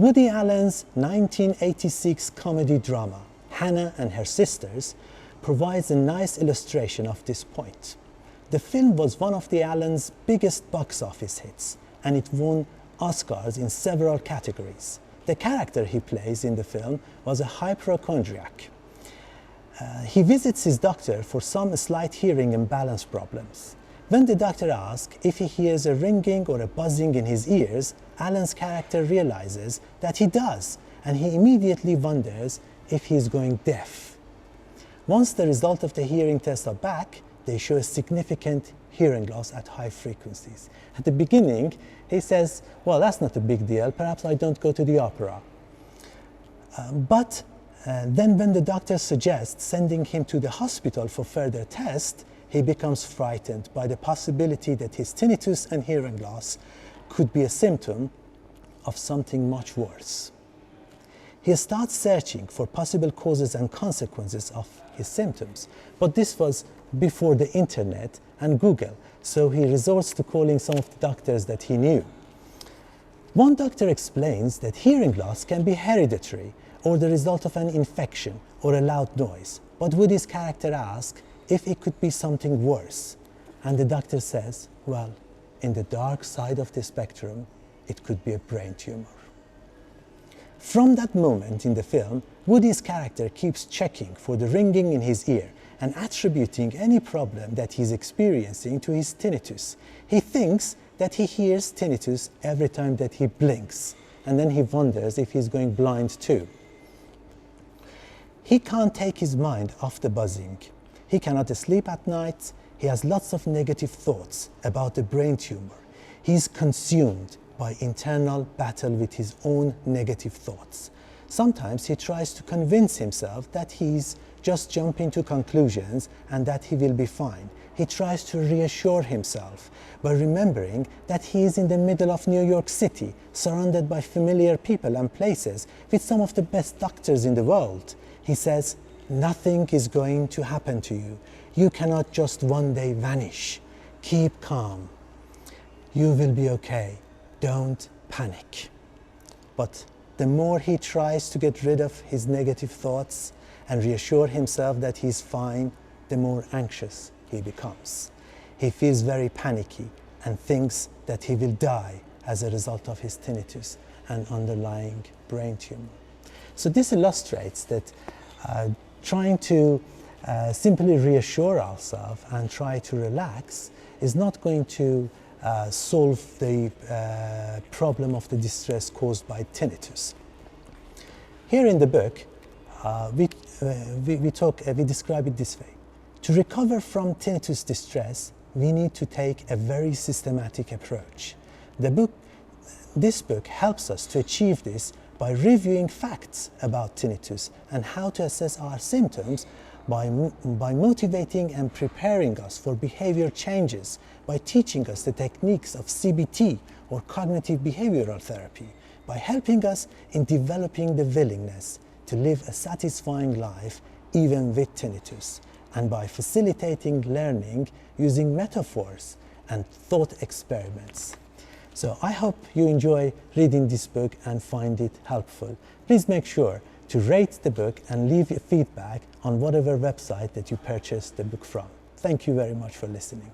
Woody Allen's 1986 comedy drama, Hannah and Her Sisters, provides a nice illustration of this point. The film was one of the Allens' biggest box office hits, and it won Oscars in several categories. The character he plays in the film was a hypochondriac. He visits his doctor for some slight hearing and balance problems. When the doctor asks if he hears a ringing or a buzzing in his ears, Allen's character realizes that he does, and he immediately wonders if he is going deaf. Once the result of the hearing tests are back, they show a significant hearing loss at high frequencies. At the beginning, he says, well, that's not a big deal, perhaps I don't go to the opera. But then when the doctor suggests sending him to the hospital for further tests, he becomes frightened by the possibility that his tinnitus and hearing loss could be a symptom of something much worse. He starts searching for possible causes and consequences of his symptoms, but this was before the internet and Google, so he resorts to calling some of the doctors that he knew. One doctor explains that hearing loss can be hereditary or the result of an infection or a loud noise, but Woody's character asks if it could be something worse, and the doctor says, well, in the dark side of the spectrum, it could be a brain tumor. From that moment in the film, Woody's character keeps checking for the ringing in his ear and attributing any problem that he's experiencing to his tinnitus. He thinks that he hears tinnitus every time that he blinks, and then he wonders if he's going blind too. He can't take his mind off the buzzing. He cannot sleep at night. He has lots of negative thoughts about the brain tumor. He's consumed by internal battle with his own negative thoughts. Sometimes he tries to convince himself that he's just jumping to conclusions and that he will be fine. He tries to reassure himself by remembering that he is in the middle of New York City, surrounded by familiar people and places with some of the best doctors in the world. He says, nothing is going to happen to you. You cannot just one day vanish. Keep calm. You will be okay. Don't panic. But the more he tries to get rid of his negative thoughts and reassure himself that he's fine, the more anxious he becomes. He feels very panicky and thinks that he will die as a result of his tinnitus and underlying brain tumor. So this illustrates that trying to simply reassure ourselves and try to relax is not going to solve the problem of the distress caused by tinnitus. Here in the book, we describe it this way. To recover from tinnitus distress, we need to take a very systematic approach. This book helps us to achieve this by reviewing facts about tinnitus and how to assess our symptoms by motivating and preparing us for behavior changes, by teaching us the techniques of CBT or cognitive behavioral therapy, by helping us in developing the willingness to live a satisfying life even with tinnitus, and by facilitating learning using metaphors and thought experiments. So I hope you enjoy reading this book and find it helpful. Please make sure to rate the book and leave your feedback on whatever website that you purchased the book from. Thank you very much for listening.